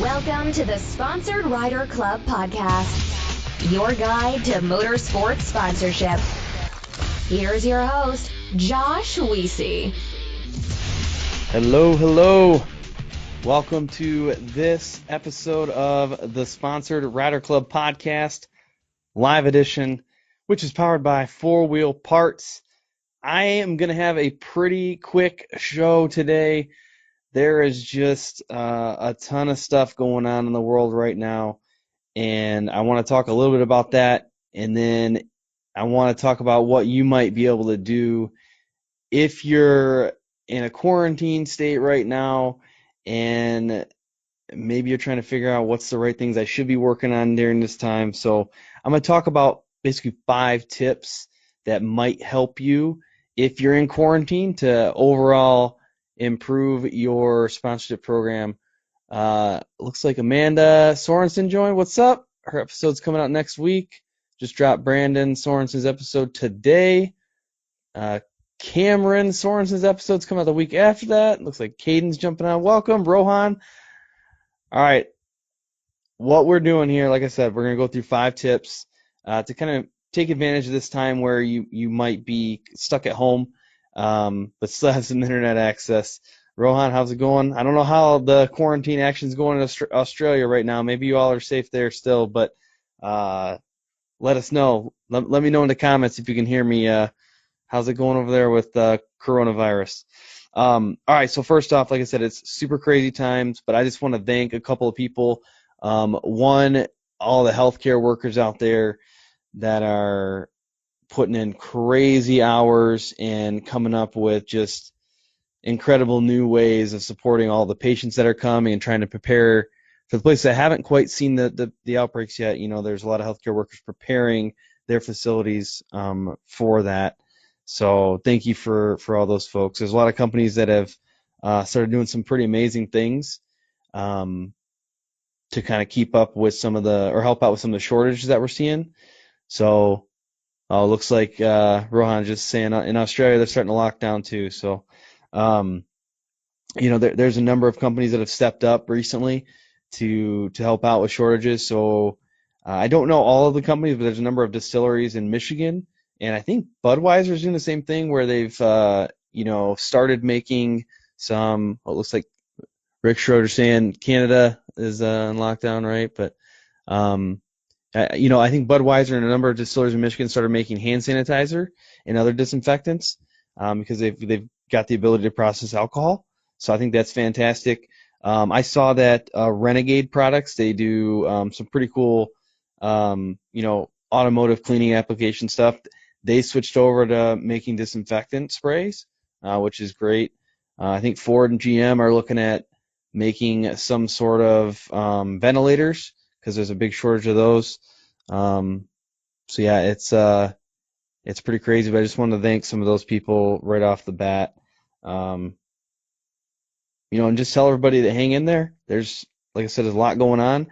Welcome to the Sponsored Rider Club podcast, your guide to motorsports sponsorship. Here's your host, Josh Weesey. Hello. Welcome to this episode of the Sponsored Rider Club podcast, live edition, which is powered by 4 Wheel Parts. I am going to have a pretty quick show today. There is just a ton of stuff going on in the world right now, and I want to talk a little bit about that, and then I want to talk about what you might be able to do if you're in a quarantine state right now, and maybe you're trying to figure out what's the right things I should be working on during this time. So I'm going to talk about basically 5 tips that might help you if you're in quarantine to overall improve your sponsorship program. Looks like Amanda Sorensen joined. What's up? Her episode's coming out next week. Just dropped Brandon Sorensen's episode today. Cameron Sorensen's episode's coming out the week after that. Looks like Caden's jumping on. Welcome, Rohan. All right. What we're doing here, like I said, we're going to go through 5 tips to kind of take advantage of this time where you might be stuck at home, but still have some internet access. Rohan, how's it going? I don't know how the quarantine action's going in Australia right now. Maybe you all are safe there still, but let us know. Let me know in the comments if you can hear me. How's it going over there with coronavirus? All right, so first off, like I said, it's super crazy times, but I just want to thank a couple of people. One, all the healthcare workers out there that are putting in crazy hours and coming up with just incredible new ways of supporting all the patients that are coming and trying to prepare for the places that haven't quite seen the outbreaks yet. You know, there's a lot of healthcare workers preparing their facilities for that. So thank you for all those folks. There's a lot of companies that have started doing some pretty amazing things to kind of keep up with or help out with some of the shortages that we're seeing. So looks like Rohan just saying in Australia they're starting to lock down too. So there's a number of companies that have stepped up recently to help out with shortages. So I don't know all of the companies, but there's a number of distilleries in Michigan, and I think Budweiser is doing the same thing where they've started making some. It looks like Rick Schroeder saying Canada is in lockdown, right? But I think Budweiser and a number of distilleries in Michigan started making hand sanitizer and other disinfectants because they've got the ability to process alcohol. So I think that's fantastic. I saw that Renegade Products, they do some pretty cool, automotive cleaning application stuff. They switched over to making disinfectant sprays, which is great. I think Ford and GM are looking at making some sort of ventilators because there's a big shortage of those. So yeah, it's pretty crazy, but I just wanted to thank some of those people right off the bat. And just tell everybody to hang in there. There's, like I said, there's a lot going on.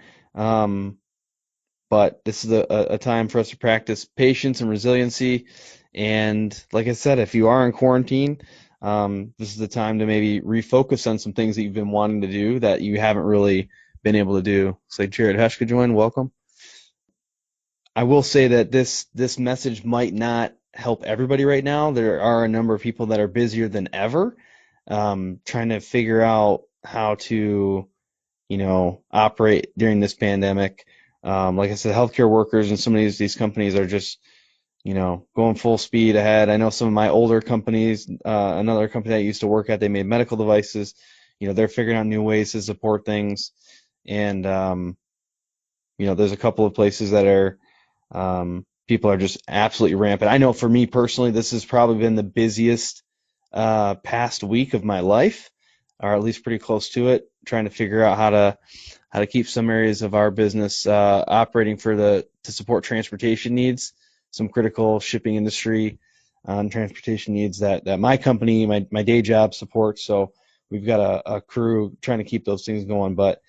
But this is a time for us to practice patience and resiliency. And like I said, if you are in quarantine, this is the time to maybe refocus on some things that you've been wanting to do that you haven't really been able to do. Looks like Jared Hushka joined. Welcome. I will say that this message might not help everybody right now. There are a number of people that are busier than ever, trying to figure out how to, operate during this pandemic. Like I said, healthcare workers and some of these companies are just, going full speed ahead. I know some of my older companies, another company I used to work at, they made medical devices. They're figuring out new ways to support things. And, there's a couple of places that are, people are just absolutely rampant. I know for me personally, this has probably been the busiest past week of my life, or at least pretty close to it, trying to figure out how to keep some areas of our business operating to support transportation needs, some critical shipping industry and transportation needs that my company, my day job supports. So we've got a crew trying to keep those things going. But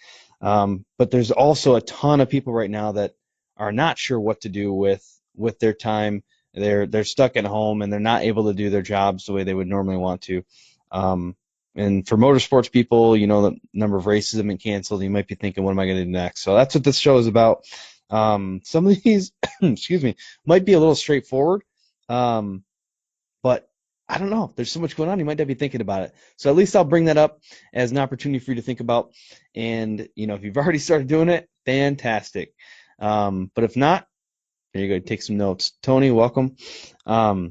there's also a ton of people right now that are not sure what to do with their time. They're stuck at home and they're not able to do their jobs the way they would normally want to. And for motorsports people, the number of races have been canceled. You might be thinking, what am I going to do next? So that's what this show is about. Some of these, excuse me, might be a little straightforward, but I don't know. There's so much going on. You might not be thinking about it. So at least I'll bring that up as an opportunity for you to think about. And, if you've already started doing it, fantastic. But if not, there you go. Take some notes. Tony, welcome. All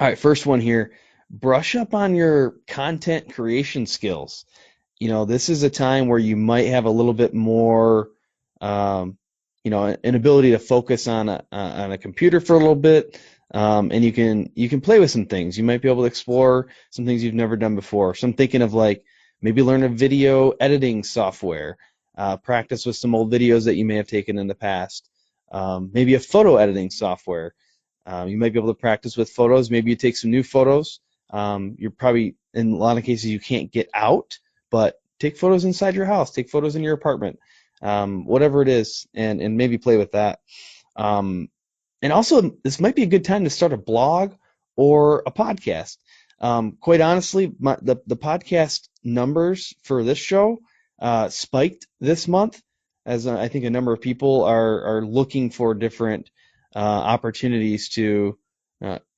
right, first one here. Brush up on your content creation skills. This is a time where you might have a little bit more, an ability to focus on a computer for a little bit, and you can play with some things. You might be able to explore some things you've never done before. So I'm thinking of like maybe learn a video editing software, practice with some old videos that you may have taken in the past, maybe a photo editing software. You might be able to practice with photos. Maybe you take some new photos. You're probably, in a lot of cases, you can't get out, but take photos inside your house, take photos in your apartment, whatever it is, and maybe play with that. And also, this might be a good time to start a blog or a podcast. Quite honestly, the podcast numbers for this show spiked this month, as I think a number of people are looking for different opportunities to.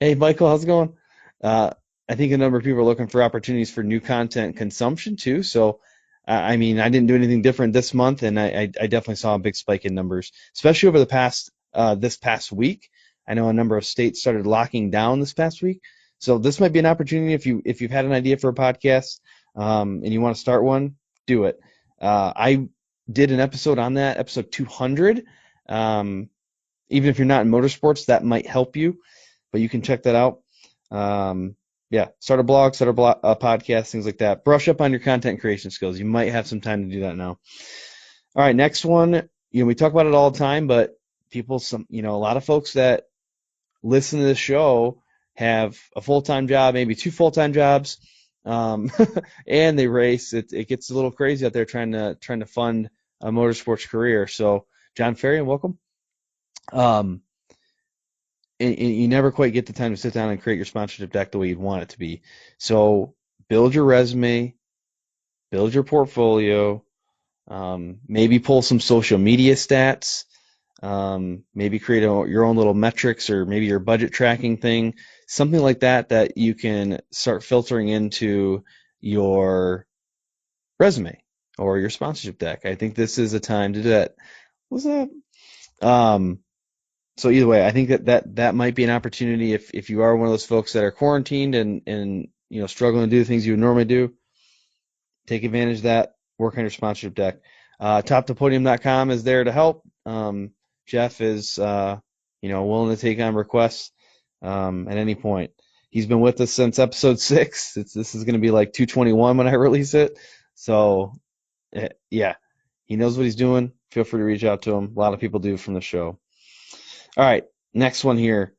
Hey, Michael, how's it going? I think a number of people are looking for opportunities for new content consumption too. So, I mean, I didn't do anything different this month, and I definitely saw a big spike in numbers, especially over this past week. I know a number of states started locking down this past week, so this might be an opportunity if you've had an idea for a podcast and you want to start one, do it. I did an episode on that, episode 200. Even if you're not in motorsports, that might help you, but you can check that out. Yeah, start a blog, a podcast, things like that. Brush up on your content creation skills. You might have some time to do that now. All right, next one. We talk about it all the time, but a lot of folks that listen to this show have a full-time job, maybe two full-time jobs, and they race. It gets a little crazy out there trying to fund a motorsports career. So, John Ferry, welcome. And you never quite get the time to sit down and create your sponsorship deck the way you'd want it to be. So build your resume, build your portfolio, maybe pull some social media stats, maybe create your own little metrics or maybe your budget tracking thing, something like that you can start filtering into your resume or your sponsorship deck. I think this is a time to do that. What's that? So either way, I think that might be an opportunity if you are one of those folks that are quarantined and struggling to do the things you would normally do. Take advantage of that. Work on your sponsorship deck. TopToPodium.com is there to help. Jeff is willing to take on requests at any point. He's been with us since episode 6. This is going to be like 221 when I release it. So yeah, he knows what he's doing. Feel free to reach out to him. A lot of people do from the show. All right, next one here.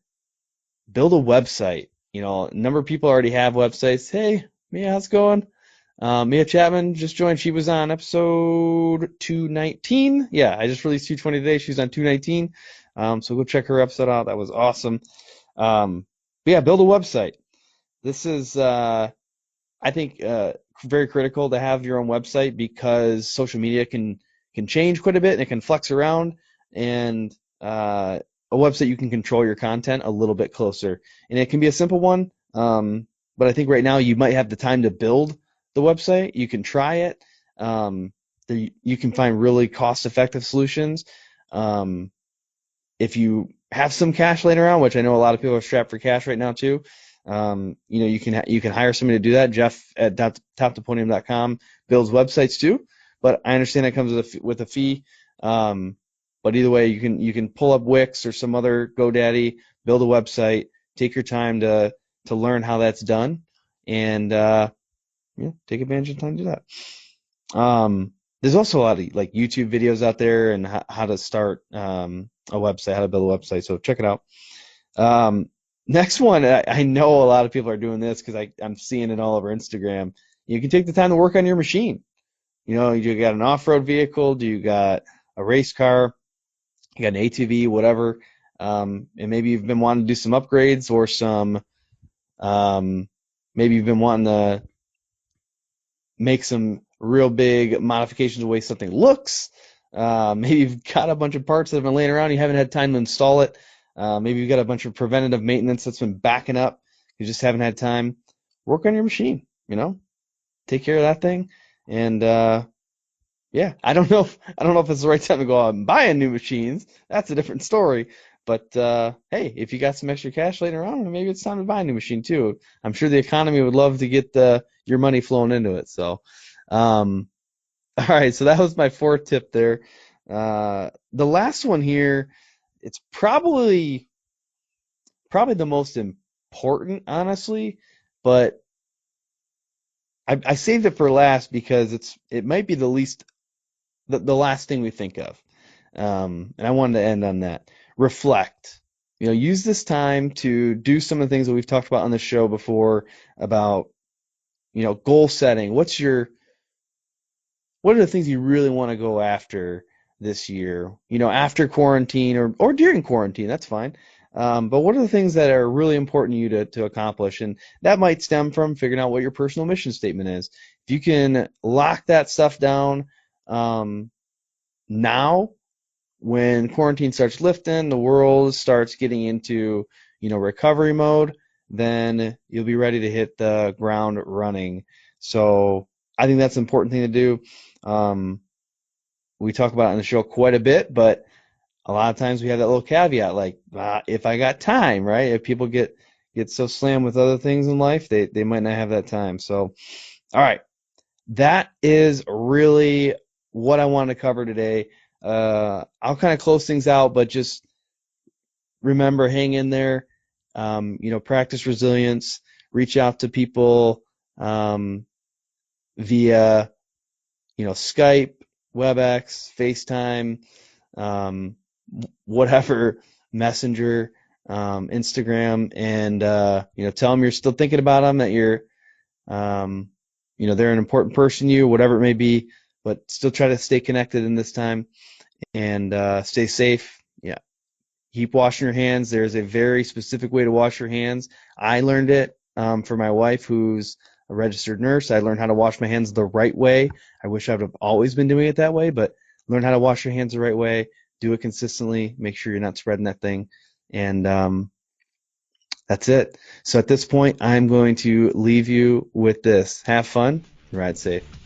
Build a website. A number of people already have websites. Hey, Mia, how's it going? Mia Chapman just joined. She was on episode 219. Yeah, I just released 220 today. She's on 219. So go check her episode out. That was awesome. But yeah, build a website. This is, I think, very critical to have your own website because social media can change quite a bit and it can flex around. And a website you can control your content a little bit closer, and it can be a simple one. But I think right now you might have the time to build the website. You can try it. You can find really cost-effective solutions. If you have some cash laying around, which I know a lot of people are strapped for cash right now too, you can hire somebody to do that. Jeff at TopToPodium.com builds websites too, but I understand that comes with a fee. But either way, you can pull up Wix or some other GoDaddy, build a website, take your time to learn how that's done, and take advantage of the time to do that. There's also a lot of like YouTube videos out there and how to start a website, how to build a website. So check it out. Next one, I know a lot of people are doing this because I'm seeing it all over Instagram. You can take the time to work on your machine. You got an off-road vehicle, do you got a race car, you got an ATV, whatever, and maybe you've been wanting to do some upgrades or maybe you've been wanting to make some real big modifications to the way something looks. Maybe you've got a bunch of parts that have been laying around, you haven't had time to install it. Maybe you've got a bunch of preventative maintenance that's been backing up, you just haven't had time. Work on your machine, take care of that thing. And yeah, I don't know if it's the right time to go out and buy new machines. That's a different story. But hey, if you got some extra cash later on, maybe it's time to buy a new machine too. I'm sure the economy would love to get your money flowing into it. So, all right, so that was my fourth tip there. The last one here, it's probably the most important, honestly, but I saved it for last because it might be the last thing we think of. And I wanted to end on that. Reflect. Use this time to do some of the things that we've talked about on the show before about, goal setting. What are the things you really want to go after this year? After quarantine or during quarantine, that's fine. But what are the things that are really important to you to accomplish? And that might stem from figuring out what your personal mission statement is. If you can lock that stuff down now, when quarantine starts lifting, the world starts getting into, recovery mode, then you'll be ready to hit the ground running. So I think that's an important thing to do. We talk about it on the show quite a bit, but a lot of times we have that little caveat, like if I got time, right? If people get so slammed with other things in life, they might not have that time. So, all right, that is really what I wanted to cover today. I'll kind of close things out, but just remember, hang in there. Practice resilience. Reach out to people via Skype, WebEx, FaceTime, whatever, Messenger, Instagram, and tell them you're still thinking about them, that they're an important person to you, whatever it may be, but still try to stay connected in this time and stay safe. Yeah. Keep washing your hands. There's a very specific way to wash your hands. I learned it for my wife, who's a registered nurse. I learned how to wash my hands the right way. I wish I would have always been doing it that way, but learn how to wash your hands the right way. Do it consistently. Make sure you're not spreading that thing. And that's it. So at this point, I'm going to leave you with this. Have fun. Ride safe.